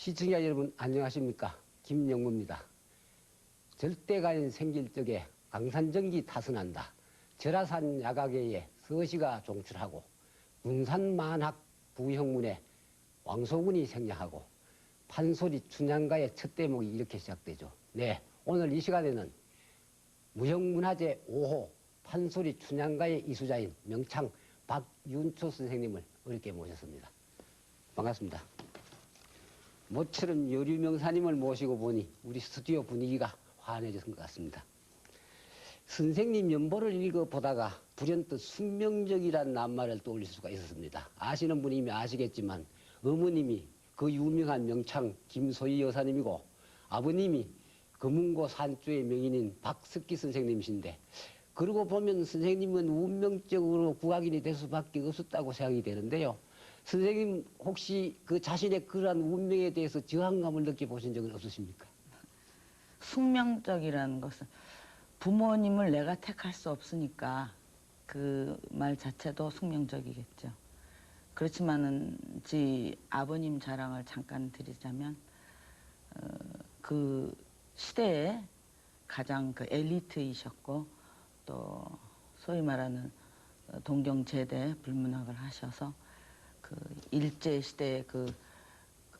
시청자 여러분 안녕하십니까? 김영무입니다. 절대가인 생길 적에 강산정기 타선한다. 절하산 야각에 서시가 종출하고 군산만학 부형문에 왕소군이 생략하고 판소리 춘향가의 첫 대목이 이렇게 시작되죠. 네, 오늘 이 시간에는 무형문화재 5호 판소리 춘향가의 이수자인 명창 박윤초 선생님을 어렵게 모셨습니다. 반갑습니다. 모처럼 여류명사님을 모시고 보니 우리 스튜디오 분위기가 환해졌던 것 같습니다. 선생님 연보를 읽어보다가 불현듯 숙명적이라는 낱말을 떠올릴 수가 있었습니다. 아시는 분이면 아시겠지만 어머님이 그 유명한 명창 김소희 여사님이고 아버님이 금운고 산주의 명인인 박석기 선생님이신데, 그러고 보면 선생님은 운명적으로 국악인이 될 수밖에 없었다고 생각이 되는데요. 선생님 혹시 그 자신의 그러한 운명에 대해서 저항감을 느껴보신 적은 없으십니까? 숙명적이라는 것은 부모님을 내가 택할 수 없으니까 그 말 자체도 숙명적이겠죠. 그렇지만은 제 아버님 자랑을 잠깐 드리자면 그 시대에 가장 그 엘리트이셨고 또 소위 말하는 동경제대 불문학을 하셔서 그 일제 시대의 그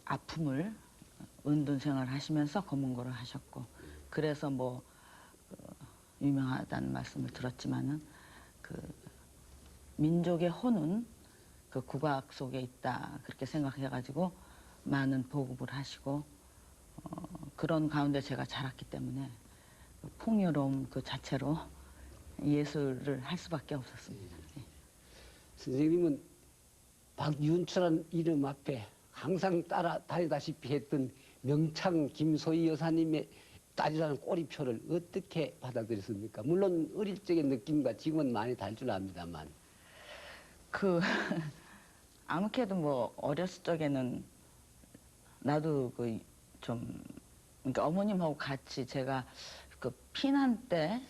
아픔을 은둔생활 하시면서 검은고를 하셨고, 그래서 뭐 유명하다는 말씀을 들었지만은 그 민족의 혼은 그 국악 속에 있다 그렇게 생각해가지고 많은 보급을 하시고 그런 가운데 제가 자랐기 때문에 풍요로움 그 자체로 예술을 할 수밖에 없었습니다. 예. 선생님은 박윤초라는 이름 앞에 항상 따라다니다시피 했던 명창 김소희 여사님의 딸이라는 꼬리표를 어떻게 받아들였습니까? 물론 어릴 적의 느낌과 지금은 많이 다를 줄 압니다만. 아무래도 뭐 어렸을 적에는 나도 그러니까 어머님하고 같이 제가 그 피난 때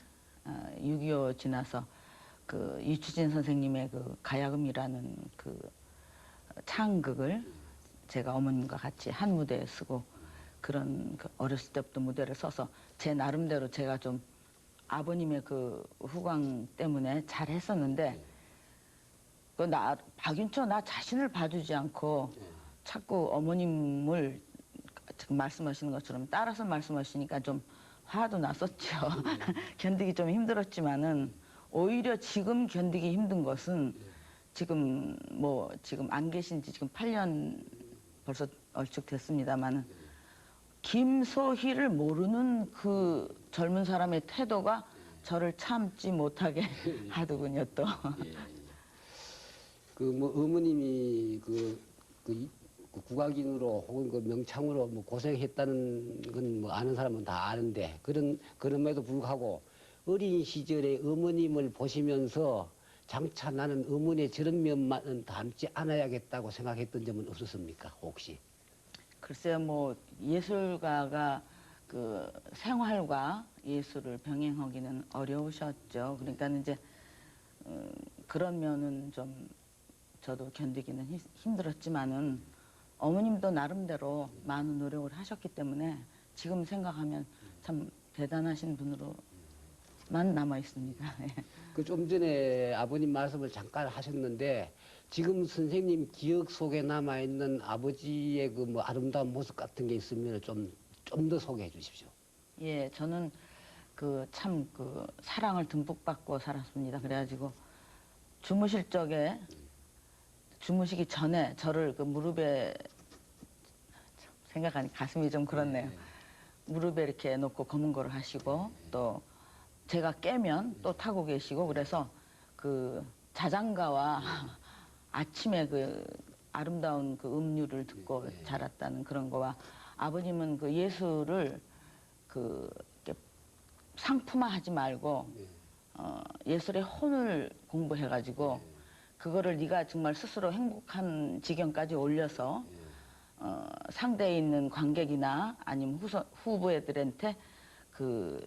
6.25 지나서 그 유추진 선생님의 그 가야금이라는 그 창극을 제가 어머님과 같이 한 무대에 쓰고, 그런 그 어렸을 때부터 무대를 서서 제 나름대로 제가 좀 아버님의 그 후광 때문에 잘 했었는데, 박윤초 나 자신을 봐주지 않고 자꾸 어머님을 지금 말씀하시는 것처럼 따라서 말씀하시니까 좀 화도 났었죠. 견디기 좀 힘들었지만은 오히려 지금 견디기 힘든 것은 지금 안 계신 지 지금 8년 벌써 얼추 됐습니다만은 김소희를 모르는 그 젊은 사람의 태도가 저를 참지 못하게 하더군요, 또. 어머님이 국악인으로 혹은 그 명창으로 뭐 고생했다는 건 뭐 아는 사람은 다 아는데, 그럼에도 불구하고 어린 시절에 어머님을 보시면서 장차 나는 어머니의 저런 면만은 닮지 않아야겠다고 생각했던 점은 없었습니까, 혹시? 글쎄요, 뭐 예술가가 그 생활과 예술을 병행하기는 어려우셨죠. 그러니까 이제 그런 면은 좀 저도 견디기는 힘들었지만은 어머님도 나름대로 많은 노력을 하셨기 때문에 지금 생각하면 참 대단하신 분으로만 남아 있습니다. 그 좀 전에 아버님 말씀을 잠깐 하셨는데, 지금 선생님 기억 속에 남아 있는 아버지의 그 뭐 아름다운 모습 같은 게 있으면 좀 더 소개해 주십시오. 예, 저는 참 사랑을 듬뿍 받고 살았습니다. 그래가지고 주무시기 전에 저를 그 무릎에, 생각하니 가슴이 좀 그렇네요. 무릎에 이렇게 놓고 검은고를 하시고, 또 제가 깨면 또 타고 계시고, 그래서 그 자장가와 아침에 그 아름다운 그 음률을 듣고 자랐다는 그런 거와, 아버님은 그 예술을 이렇게 상품화하지 말고 예술의 혼을 공부해가지고 그거를 네가 정말 스스로 행복한 지경까지 올려서 상대에 있는 관객이나 아니면 후보애들한테 그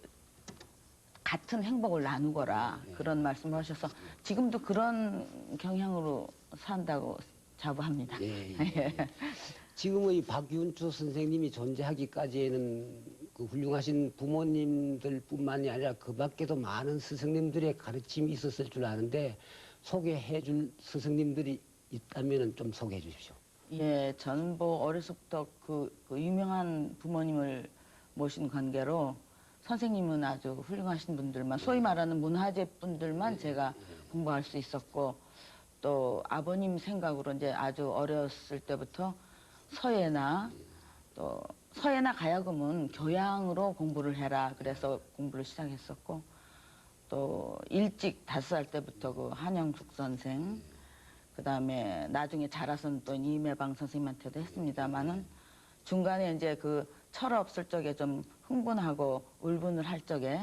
같은 행복을 나누거라, 그런 말씀을 하셔서 지금도 그런 경향으로 산다고 자부합니다. 지금의 박윤초 선생님이 존재하기까지에는 그 훌륭하신 부모님들뿐만이 아니라 그 밖에도 많은 스승님들의 가르침이 있었을 줄 아는데 소개해 줄 스승님들이 있다면 좀 소개해 주십시오. 예, 저는 뭐 어려서부터 그 유명한 부모님을 모신 관계로 선생님은 아주 훌륭하신 분들만, 소위 말하는 문화재 분들만 제가 공부할 수 있었고, 또 아버님 생각으로 이제 아주 어렸을 때부터 서예나 또 서예나 가야금은 교양으로 공부를 해라 그래서 공부를 시작했었고, 또 일찍 5살 때부터 그 한영숙 선생, 그다음에 나중에 자라서는 또 이매방 선생님한테도 했습니다마는 중간에 이제 그 철없을 적에 좀 흥분하고 울분을 할 적에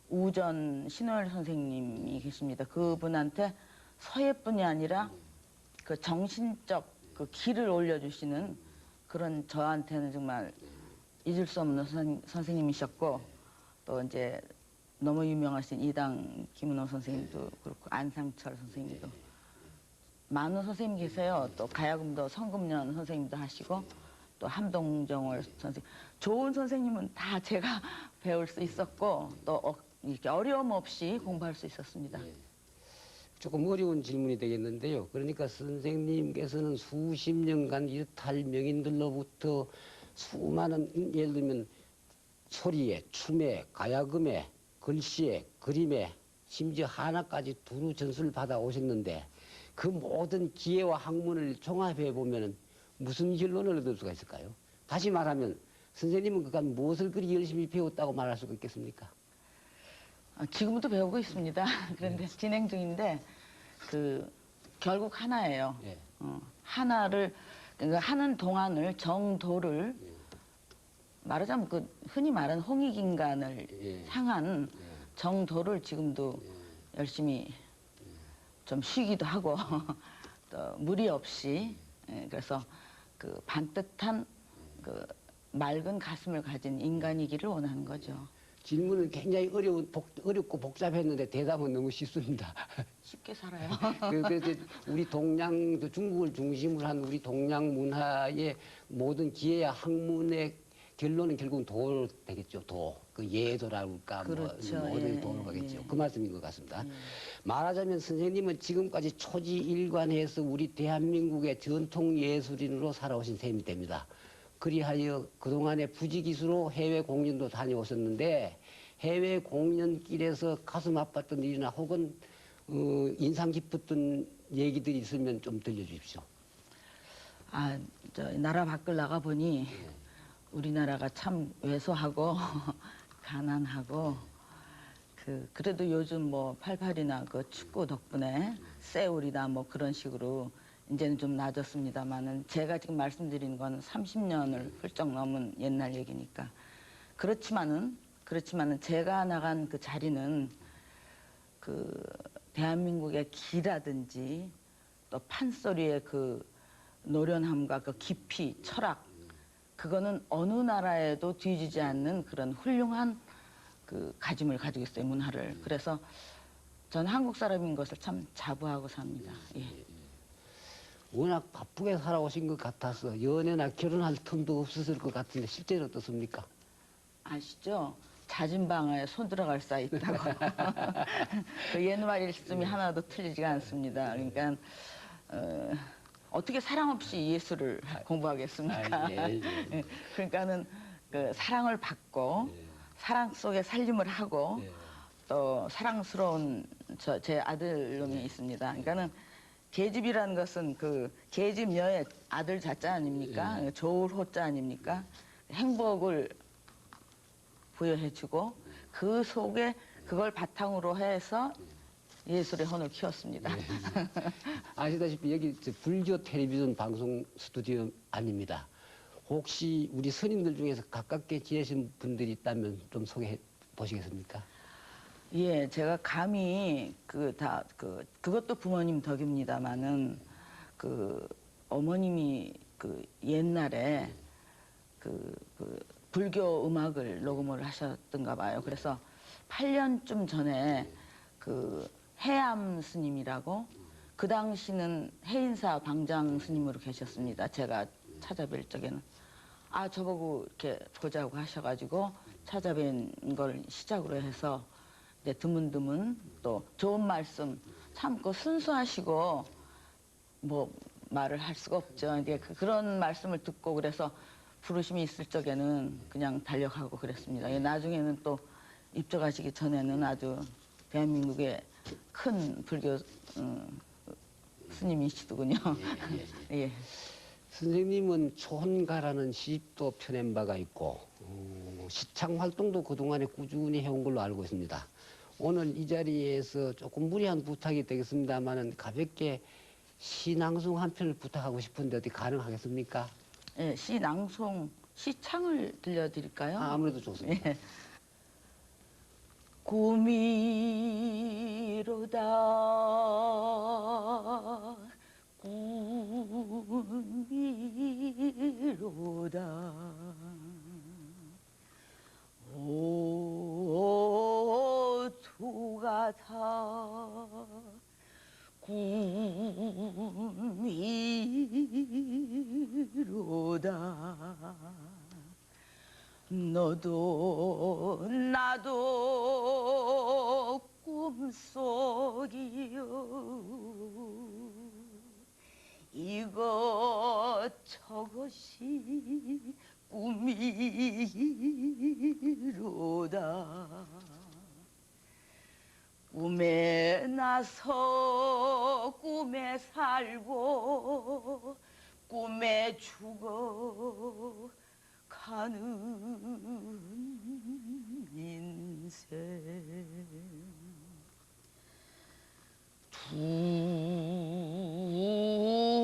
우전 신호열 선생님이 계십니다. 그분한테 서예뿐이 아니라 그 정신적 그 길을 올려주시는 그런 저한테는 정말 잊을 수 없는 선생님이셨고, 또 이제 너무 유명하신 이당 김은호 선생님도 그렇고 안상철 선생님도 많은 선생님 계세요. 또 가야금도 성금년 선생님도 하시고 또 함동정월 선생님, 좋은 선생님은 다 제가 배울 수 있었고 또 이렇게 어려움 없이 공부할 수 있었습니다. 조금 어려운 질문이 되겠는데요. 그러니까 선생님께서는 수십 년간 이탈 명인들로부터 수많은 예를 들면 소리에, 춤에, 가야금에, 글씨에, 그림에, 심지어 하나까지 두루 전수를 받아 오셨는데 그 모든 기회와 학문을 종합해 보면 무슨 결론을 얻을 수가 있을까요? 다시 말하면 선생님은 그간 무엇을 그리 열심히 배웠다고 말할 수가 있겠습니까? 지금도 배우고 있습니다. 그런데 진행 중인데 그 결국 하나예요. 예. 하나를 그러니까 하는 동안을 정도를 말하자면 그 흔히 말하는 홍익인간을 예. 향한 정도를 지금도 열심히 좀 쉬기도 하고 또 무리 없이 그래서 그 반듯한 그 맑은 가슴을 가진 인간이기를 원하는 거죠. 질문은 굉장히 어렵고 복잡했는데 대답은 너무 쉽습니다. 쉽게 살아요. 그래서 우리 동양, 중국을 중심으로 한 우리 동양 문화의 모든 기회와 학문의 결론은 결국은 도 되겠죠. 도. 그 예도랄까 그렇죠. 뭐 모든 예, 도로 가겠죠. 예. 그 말씀인 것 같습니다. 말하자면 선생님은 지금까지 초지일관해서 우리 대한민국의 전통 예술인으로 살아오신 셈이 됩니다. 그리하여 그동안에 부지기수로 해외 공연도 다녀오셨는데 해외 공연길에서 가슴 아팠던 일이나 혹은 인상 깊었던 얘기들이 있으면 좀 들려주십시오. 저 나라 밖을 나가 보니 우리나라가 참 왜소하고 가난하고 그래도 요즘 뭐 88이나 그 축구 덕분에 세울이나 뭐 그런 식으로 이제는 좀 나아졌습니다만은 제가 지금 말씀드리는 건 30년을 훌쩍 넘은 옛날 얘기니까 그렇지만은 제가 나간 그 자리는 그 대한민국의 기라든지 또 판소리의 그 노련함과 그 깊이 철학 그거는 어느 나라에도 뒤지지 않는 그런 훌륭한 그 가짐을 가지고 있어요, 문화를. 그래서 전 한국 사람인 것을 참 자부하고 삽니다. 예. 워낙 바쁘게 살아오신 것 같아서 연애나 결혼할 틈도 없었을 것 같은데 실제로 어떻습니까? 아시죠? 잦은 방에 손 들어갈 사 있다고. 그 옛말 일씀이 하나도 틀리지가 않습니다. 그러니까 어떻게 사랑 없이 예술을 공부하겠습니까? 예. 그러니까는 그 사랑을 받고 사랑 속에 살림을 하고 또 사랑스러운 제 아들놈이 있습니다. 그러니까는 계집이라는 것은 그 계집녀의 아들 자자 아닙니까? 좋을 호자 아닙니까? 행복을 부여해주고 그 속에 그걸 바탕으로 해서 예술의 혼을 키웠습니다. 아시다시피 여기 불교 텔레비전 방송 스튜디오 아닙니다. 혹시 우리 스님들 중에서 가깝게 지내신 분들이 있다면 좀 소개해 보시겠습니까? 예, 제가 감히 그것도 부모님 덕입니다마는 그 어머님이 그 옛날에 그 불교 음악을 녹음을 하셨던가 봐요. 그래서 8년쯤 전에 그 해암 스님이라고 그 당시는 해인사 방장 스님으로 계셨습니다. 제가 찾아뵐 적에는 저보고 이렇게 보자고 하셔가지고 찾아뵌 걸 시작으로 해서 네, 드문드문 또 좋은 말씀 참 그 순수하시고 뭐 말을 할 수가 없죠. 이제 그런 말씀을 듣고 그래서 부르심이 있을 적에는 그냥 달려가고 그랬습니다. 나중에는 또 입적하시기 전에는 아주 대한민국의 큰 불교 스님이시더군요. 예. 선생님은 초혼가라는 시집도 펴낸 바가 있고 시창 활동도 그동안에 꾸준히 해온 걸로 알고 있습니다. 오늘 이 자리에서 조금 무리한 부탁이 되겠습니다만은 가볍게 시낭송 한 편을 부탁하고 싶은데 어떻게 가능하겠습니까? 예, 시 낭송, 시창을 들려드릴까요? 아무래도 좋습니다. 예. 꿈이로다 꿈이로다 오두가다 꿈이로다 너도 나도 꿈속이요 이것저것이 꿈이로다 꿈에 나서 꿈에 살고 꿈에 죽어 가는 인생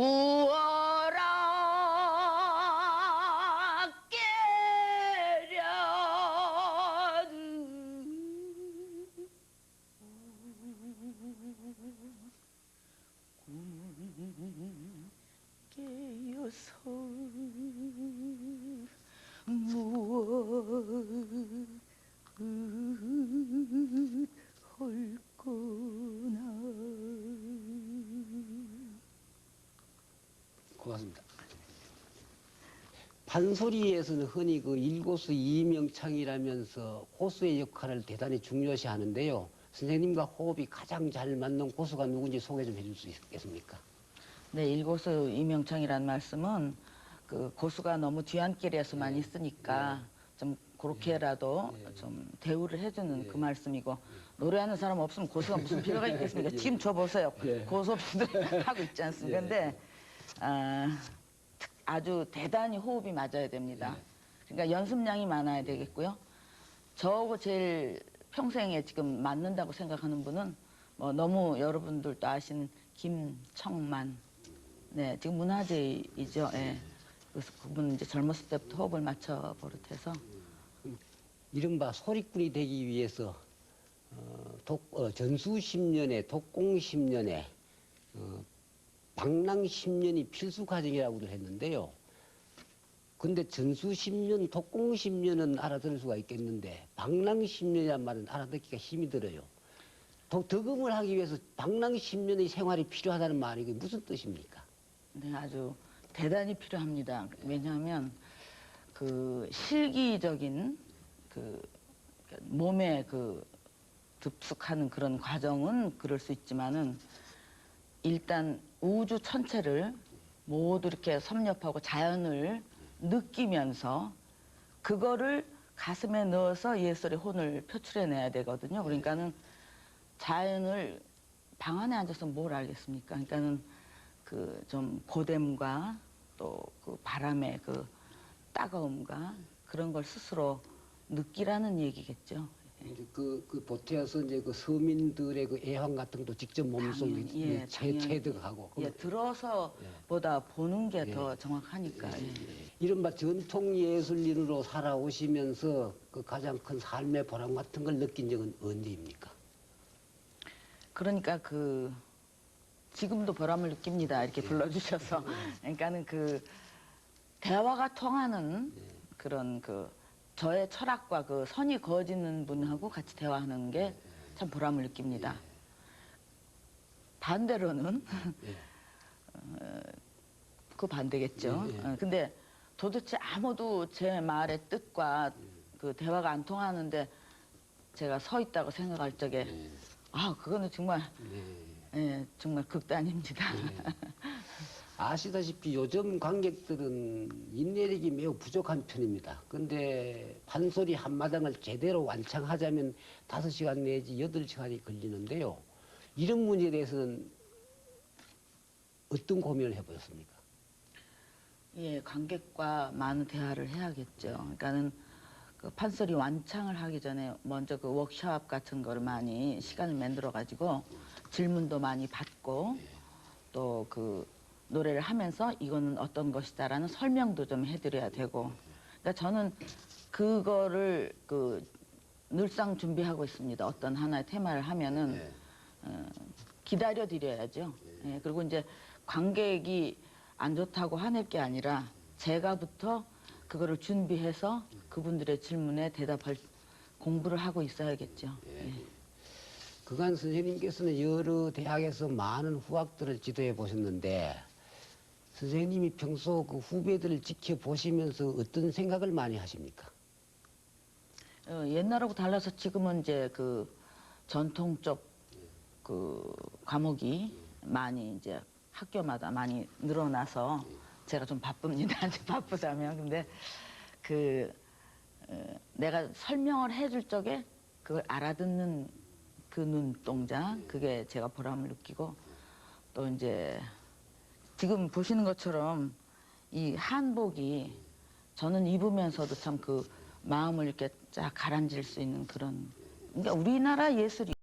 두어라 깨려는 꿈은 깨어서 무엇 헐거나 고맙습니다. 판소리에서는 흔히 그 일고수 이명창이라면서 고수의 역할을 대단히 중요시 하는데요. 선생님과 호흡이 가장 잘 맞는 고수가 누군지 소개 좀 해줄 수 있겠습니까? 네, 일고수 이명창이라는 말씀은 그 고수가 너무 뒤안길에서 많이 쓰니까 좀 그렇게라도 좀 대우를 해주는 그 말씀이고 노래하는 사람 없으면 고수가 무슨 필요가 있겠습니까? 지금 저 보세요. 고수 없이들 하고 있지 않습니까? 근데 아주 대단히 호흡이 맞아야 됩니다. 그러니까 연습량이 많아야 되겠고요. 저하고 제일 평생에 지금 맞는다고 생각하는 분은 뭐 너무 여러분들도 아시는 김청만. 네, 지금 문화재이죠. 예. 그래서 그분은 이제 젊었을 때부터 호흡을 맞춰 버릇해서 이른바 소리꾼이 되기 위해서 전수 10년에 독공 10년에 방랑 10년이 필수 과정이라고도 했는데요. 근데 전수 10년, 독공 10년은 알아들을 수가 있겠는데 방랑 10년이란 말은 알아듣기가 힘이 들어요. 덕음을 하기 위해서 방랑 10년의 생활이 필요하다는 말이 이게 무슨 뜻입니까? 네, 아주 대단히 필요합니다. 왜냐하면 그 실기적인 그 몸에 그 습득하는 그런 과정은 그럴 수 있지만은 일단 우주 전체를 모두 이렇게 섭렵하고 자연을 느끼면서 그거를 가슴에 넣어서 예술의 혼을 표출해내야 되거든요. 그러니까는 자연을 방 안에 앉아서 뭘 알겠습니까? 그러니까는 그 좀 고됨과 또 그 바람의 그 따가움과 그런 걸 스스로 느끼라는 얘기겠죠. 이제 그 보태어서 이제 그 서민들의 그 애환 같은 것도 직접 몸속에 당연히, 체득하고. 들어서 보다 보는 게 더 정확하니까. 이른바 전통 예술인으로 살아오시면서 그 가장 큰 삶의 보람 같은 걸 느낀 적은 언제입니까? 그러니까 그 지금도 보람을 느낍니다. 이렇게 불러주셔서. 그러니까는 그 대화가 통하는 그런 그 저의 철학과 그 선이 그어지는 분하고 같이 대화하는 게 참 보람을 느낍니다. 반대로는 반대겠죠. 예, 예. 근데 도대체 아무도 제 말의 뜻과 그 대화가 안 통하는데 제가 서 있다고 생각할 적에 예. 아 그거는 정말 예. 예, 정말 극단입니다. 아시다시피 요즘 관객들은 인내력이 매우 부족한 편입니다. 근데 판소리 한마당을 제대로 완창하자면 5시간 내지 8시간이 걸리는데요. 이런 문제에 대해서는 어떤 고민을 해보셨습니까? 예, 관객과 많은 대화를 해야겠죠. 그러니까는 그 판소리 완창을 하기 전에 먼저 그 워크숍 같은 거를 많이 시간을 만들어 가지고 질문도 많이 받고 또 그 노래를 하면서 이거는 어떤 것이다라는 설명도 좀 해드려야 되고. 그러니까 저는 그거를 그 늘상 준비하고 있습니다. 어떤 하나의 테마를 하면은 기다려 드려야죠. 예, 그리고 이제 관객이 안 좋다고 화낼 게 아니라 제가부터 그거를 준비해서 그분들의 질문에 대답할 공부를 하고 있어야겠죠. 예. 그간 선생님께서는 여러 대학에서 많은 후학들을 지도해 보셨는데 선생님이 평소 그 후배들을 지켜보시면서 어떤 생각을 많이 하십니까? 옛날하고 달라서 지금은 이제 그 전통적 그 과목이 많이 이제 학교마다 많이 늘어나서 제가 좀 바쁩니다. 이제 바쁘다면. 근데 그 내가 설명을 해줄 적에 그걸 알아듣는 그 눈동자 그게 제가 보람을 느끼고 또 이제 지금 보시는 것처럼 이 한복이 저는 입으면서도 참 그 마음을 이렇게 쫙 가라앉힐 수 있는 그런 그러니까 우리나라 예술이